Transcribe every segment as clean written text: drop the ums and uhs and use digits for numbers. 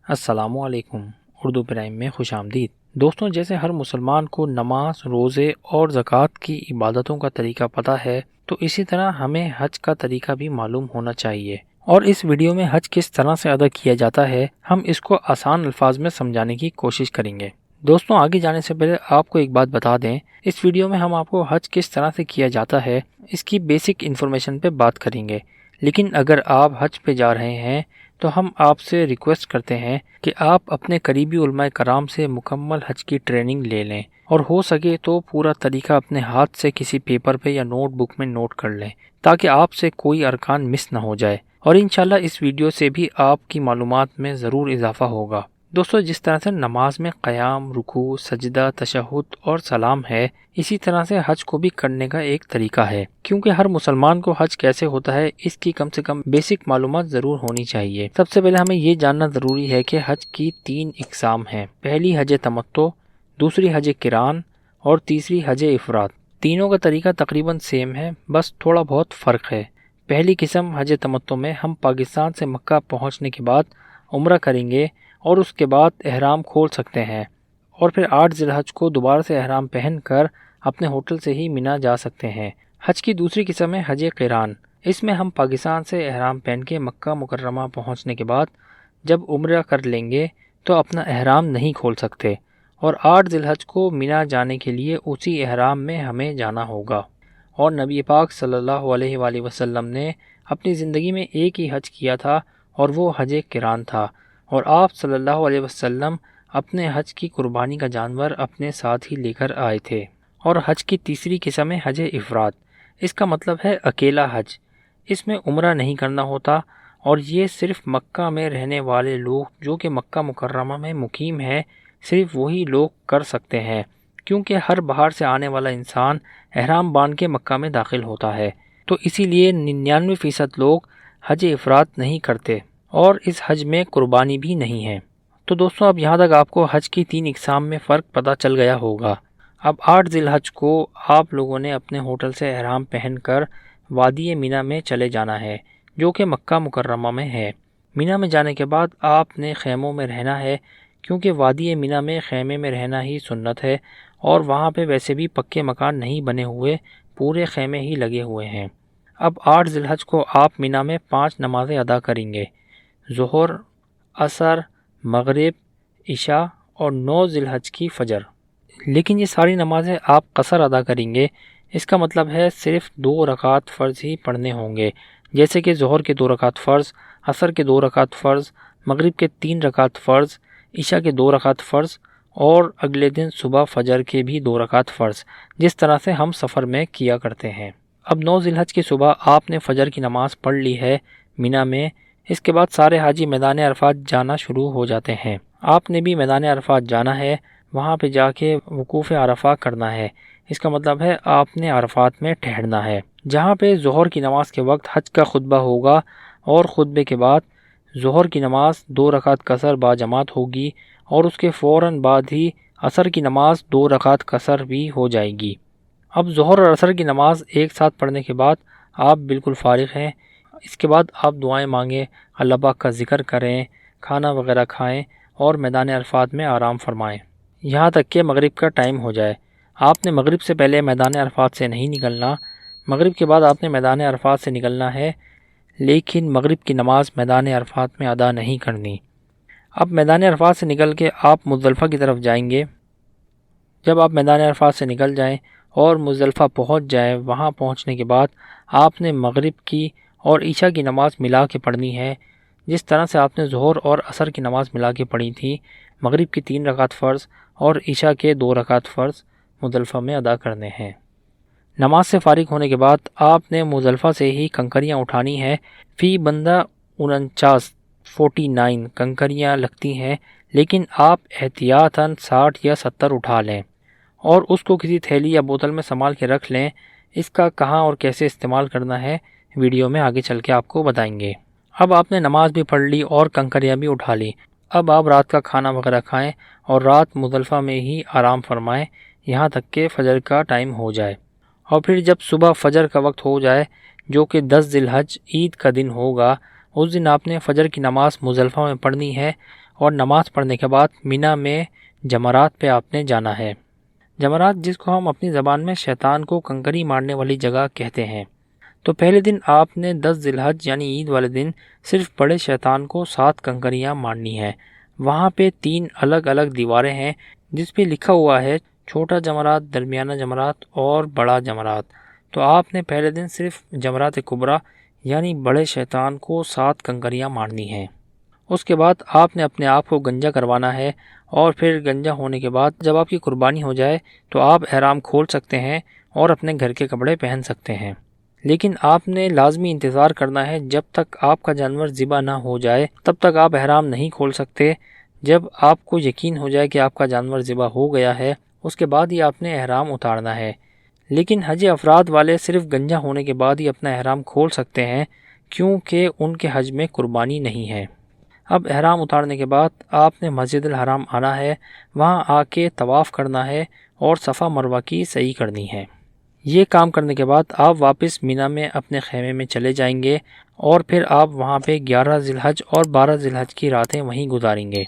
السلام علیکم۔ اردو پرائم میں خوش آمدید۔ دوستوں، جیسے ہر مسلمان کو نماز، روزے اور زکوٰۃ کی عبادتوں کا طریقہ پتہ ہے، تو اسی طرح ہمیں حج کا طریقہ بھی معلوم ہونا چاہیے۔ اور اس ویڈیو میں حج کس طرح سے ادا کیا جاتا ہے، ہم اس کو آسان الفاظ میں سمجھانے کی کوشش کریں گے۔ دوستوں، آگے جانے سے پہلے آپ کو ایک بات بتا دیں، اس ویڈیو میں ہم آپ کو حج کس طرح سے کیا جاتا ہے اس کی بیسک انفارمیشن پہ بات کریں گے، لیکن اگر آپ حج پہ جا رہے ہیں تو ہم آپ سے ریکویسٹ کرتے ہیں کہ آپ اپنے قریبی علماء کرام سے مکمل حج کی ٹریننگ لے لیں، اور ہو سکے تو پورا طریقہ اپنے ہاتھ سے کسی پیپر پہ یا نوٹ بک میں نوٹ کر لیں، تاکہ آپ سے کوئی ارکان مس نہ ہو جائے، اور انشاءاللہ اس ویڈیو سے بھی آپ کی معلومات میں ضرور اضافہ ہوگا۔ دوستو، جس طرح سے نماز میں قیام، رکوع، سجدہ، تشہد اور سلام ہے، اسی طرح سے حج کو بھی کرنے کا ایک طریقہ ہے۔ کیونکہ ہر مسلمان کو حج کیسے ہوتا ہے اس کی کم سے کم بیسک معلومات ضرور ہونی چاہیے۔ سب سے پہلے ہمیں یہ جاننا ضروری ہے کہ حج کی 3 اقسام ہیں۔ پہلی حج تمتع، دوسری حج قران اور تیسری حج افراد۔ تینوں کا طریقہ تقریباً سیم ہے، بس تھوڑا بہت فرق ہے۔ پہلی قسم حج تمتع میں ہم پاکستان سے مکہ پہنچنے کے بعد عمرہ کریں گے اور اس کے بعد احرام کھول سکتے ہیں، اور پھر 8 ذی الحج کو دوبارہ سے احرام پہن کر اپنے ہوٹل سے ہی مینا جا سکتے ہیں۔ حج کی دوسری قسم ہے حج قران۔ اس میں ہم پاکستان سے احرام پہن کے مکہ مکرمہ پہنچنے کے بعد جب عمرہ کر لیں گے تو اپنا احرام نہیں کھول سکتے، اور 8 ذی الحج کو مینا جانے کے لیے اسی احرام میں ہمیں جانا ہوگا۔ اور نبی پاک صلی اللہ علیہ وآلہ وسلم نے اپنی زندگی میں ایک ہی حج کیا تھا، اور وہ حج قران تھا، اور آپ صلی اللہ علیہ وسلم اپنے حج کی قربانی کا جانور اپنے ساتھ ہی لے کر آئے تھے۔ اور حج کی تیسری قسم ہے حج افراد۔ اس کا مطلب ہے اکیلا حج۔ اس میں عمرہ نہیں کرنا ہوتا، اور یہ صرف مکہ میں رہنے والے لوگ جو کہ مکہ مکرمہ میں مقیم ہیں، صرف وہی لوگ کر سکتے ہیں، کیونکہ ہر باہر سے آنے والا انسان احرام باندھ کے مکہ میں داخل ہوتا ہے، تو اسی لیے 99% لوگ حج افراد نہیں کرتے، اور اس حج میں قربانی بھی نہیں ہے۔ تو دوستوں، اب یہاں تک آپ کو حج کی 3 اقسام میں فرق پتہ چل گیا ہوگا۔ اب 8 ذی الحج کو آپ لوگوں نے اپنے ہوٹل سے احرام پہن کر وادی مینا میں چلے جانا ہے، جو کہ مکہ مکرمہ میں ہے۔ مینا میں جانے کے بعد آپ نے خیموں میں رہنا ہے، کیونکہ وادی مینا میں خیمے میں رہنا ہی سنت ہے، اور وہاں پہ ویسے بھی پکے مکان نہیں بنے ہوئے، پورے خیمے ہی لگے ہوئے ہیں۔ اب 8 ذی الحج کو آپ مینا میں 5 نمازیں ادا کریں گے: ظہر، عصر، مغرب، عشاء اور 9 ذی الحج کی فجر۔ لیکن یہ ساری نمازیں آپ قصر ادا کریں گے۔ اس کا مطلب ہے صرف 2 رکعت فرض ہی پڑھنے ہوں گے، جیسے کہ ظہر کے 2 رکعت فرض، عصر کے 2 رکعت فرض، مغرب کے 3 رکعت فرض، عشاء کے 2 رکعت فرض، اور اگلے دن صبح فجر کے بھی 2 رکعت فرض، جس طرح سے ہم سفر میں کیا کرتے ہیں۔ اب 9 ذی الحج کی صبح آپ نے فجر کی نماز پڑھ لی ہے مینا میں۔ اس کے بعد سارے حاجی میدان عرفات جانا شروع ہو جاتے ہیں۔ آپ نے بھی میدان عرفات جانا ہے، وہاں پہ جا کے وقوف عرفہ کرنا ہے۔ اس کا مطلب ہے آپ نے عرفات میں ٹھہرنا ہے، جہاں پہ ظہر کی نماز کے وقت حج کا خطبہ ہوگا، اور خطبے کے بعد ظہر کی نماز 2 رکعت قصر با جماعت ہوگی، اور اس کے فوراً بعد ہی عصر کی نماز 2 رکعت قصر بھی ہو جائے گی۔ اب ظہر اور عصر کی نماز ایک ساتھ پڑھنے کے بعد آپ بالکل فارغ ہیں۔ اس کے بعد آپ دعائیں مانگیں، اللہ پاک کا ذکر کریں، کھانا وغیرہ کھائیں، اور میدان عرفات میں آرام فرمائیں، یہاں تک کہ مغرب کا ٹائم ہو جائے۔ آپ نے مغرب سے پہلے میدان عرفات سے نہیں نکلنا، مغرب کے بعد آپ نے میدان عرفات سے نکلنا ہے، لیکن مغرب کی نماز میدان عرفات میں ادا نہیں کرنی۔ اب میدان عرفات سے نکل کے آپ مزدلفہ کی طرف جائیں گے۔ جب آپ میدان عرفات سے نکل جائیں اور مزدلفہ پہنچ جائیں، وہاں پہنچنے کے بعد آپ نے مغرب کی اور عشاء کی نماز ملا کے پڑھنی ہے، جس طرح سے آپ نے ظہر اور عصر کی نماز ملا کے پڑھی تھی۔ مغرب کی 3 رکعت فرض اور عشاء کے 2 رکعت فرض مزدلفہ میں ادا کرنے ہیں۔ نماز سے فارغ ہونے کے بعد آپ نے مزدلفہ سے ہی کنکریاں اٹھانی ہے۔ فی بندہ 49 کنکریاں لگتی ہیں، لیکن آپ احتیاطاً 60 یا 70 اٹھا لیں، اور اس کو کسی تھیلی یا بوتل میں سنبھال کے رکھ لیں۔ اس کا کہاں اور کیسے استعمال کرنا ہے ویڈیو میں آگے چل کے آپ کو بتائیں گے۔ اب آپ نے نماز بھی پڑھ لی اور کنکریاں بھی اٹھا لی۔ اب آپ رات کا کھانا وغیرہ کھائیں اور رات مزدلفہ میں ہی آرام فرمائیں، یہاں تک کہ فجر کا ٹائم ہو جائے۔ اور پھر جب صبح فجر کا وقت ہو جائے، جو کہ 10 ذی الحج عید کا دن ہوگا، اس دن آپ نے فجر کی نماز مزدلفہ میں پڑھنی ہے، اور نماز پڑھنے کے بعد مینا میں جمرات پہ آپ نے جانا ہے۔ جمرات جس کو ہم اپنی زبان میں شیطان کو کنکری مارنے والی جگہ کہتے ہیں۔ تو پہلے دن آپ نے 10 ذی الحج یعنی عید والے دن صرف بڑے شیطان کو 7 کنکریاں مارنی ہیں۔ وہاں پہ 3 الگ الگ دیواریں ہیں جس پہ لکھا ہوا ہے چھوٹا جمرات، درمیانہ جمرات اور بڑا جمرات۔ تو آپ نے پہلے دن صرف جمرات کبریٰ یعنی بڑے شیطان کو 7 کنکریاں مارنی ہیں۔ اس کے بعد آپ نے اپنے آپ کو گنجا کروانا ہے، اور پھر گنجا ہونے کے بعد جب آپ کی قربانی ہو جائے تو آپ احرام کھول سکتے ہیں اور اپنے گھر کے کپڑے پہن سکتے ہیں۔ لیکن آپ نے لازمی انتظار کرنا ہے، جب تک آپ کا جانور ذبح نہ ہو جائے تب تک آپ احرام نہیں کھول سکتے۔ جب آپ کو یقین ہو جائے کہ آپ کا جانور ذبح ہو گیا ہے اس کے بعد ہی آپ نے احرام اتارنا ہے۔ لیکن حج افراد والے صرف گنجا ہونے کے بعد ہی اپنا احرام کھول سکتے ہیں، کیونکہ ان کے حج میں قربانی نہیں ہے۔ اب احرام اتارنے کے بعد آپ نے مسجد الحرام آنا ہے، وہاں آ کے طواف کرنا ہے اور صفا مروہ کی سعی کرنی ہے۔ یہ کام کرنے کے بعد آپ واپس مینا میں اپنے خیمے میں چلے جائیں گے، اور پھر آپ وہاں پہ 11 ذی الحج اور 12 ذی الحج کی راتیں وہیں گزاریں گے۔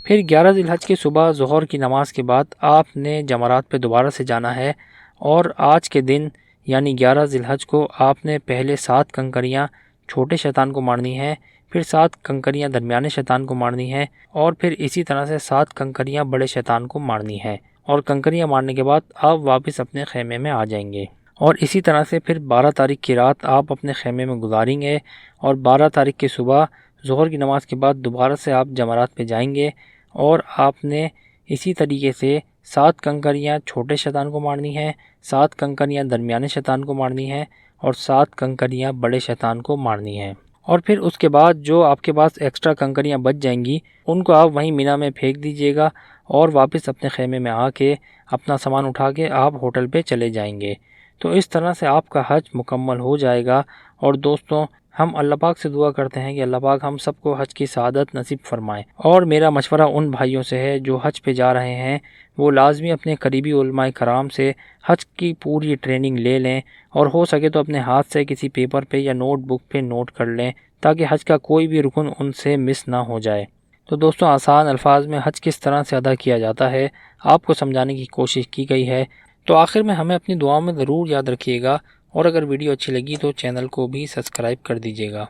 پھر 11 ذی الحج کی صبح ظہر کی نماز کے بعد آپ نے جمرات پہ دوبارہ سے جانا ہے، اور آج کے دن یعنی 11 ذی الحج کو آپ نے پہلے 7 کنکریاں چھوٹے شیطان کو مارنی ہیں، پھر 7 کنکریاں درمیانے شیطان کو مارنی ہیں، اور پھر اسی طرح سے 7 کنکریاں بڑے شیطان کو مارنی ہیں، اور کنکریاں مارنے کے بعد آپ واپس اپنے خیمے میں آ جائیں گے۔ اور اسی طرح سے پھر 12 تاریخ کی رات آپ اپنے خیمے میں گزاریں گے، اور 12 تاریخ کی صبح ظہر کی نماز کے بعد دوبارہ سے آپ جمرات پہ جائیں گے، اور آپ نے اسی طریقے سے 7 کنکریاں چھوٹے شیطان کو مارنی ہیں، 7 کنکریاں درمیانے شیطان کو مارنی ہیں، اور 7 کنکریاں بڑے شیطان کو مارنی ہیں۔ اور پھر اس کے بعد جو آپ کے پاس ایکسٹرا کنکریاں بچ جائیں گی ان کو آپ وہیں مینا میں پھینک دیجئے گا، اور واپس اپنے خیمے میں آ کے اپنا سامان اٹھا کے آپ ہوٹل پہ چلے جائیں گے۔ تو اس طرح سے آپ کا حج مکمل ہو جائے گا۔ اور دوستوں، ہم اللہ پاک سے دعا کرتے ہیں کہ اللہ پاک ہم سب کو حج کی سعادت نصیب فرمائے۔ اور میرا مشورہ ان بھائیوں سے ہے جو حج پہ جا رہے ہیں، وہ لازمی اپنے قریبی علماء کرام سے حج کی پوری ٹریننگ لے لیں، اور ہو سکے تو اپنے ہاتھ سے کسی پیپر پہ یا نوٹ بک پہ نوٹ کر لیں، تاکہ حج کا کوئی بھی رکن ان سے مس نہ ہو جائے۔ تو دوستوں، آسان الفاظ میں حج کس طرح سے ادا کیا جاتا ہے آپ کو سمجھانے کی کوشش کی گئی ہے۔ تو آخر میں ہمیں اپنی دعاؤں میں ضرور یاد رکھیے گا، اور اگر ویڈیو اچھی لگی تو چینل کو بھی سبسکرائب کر دیجیے گا۔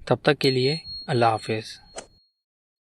تب تک کے لیے اللہ حافظ۔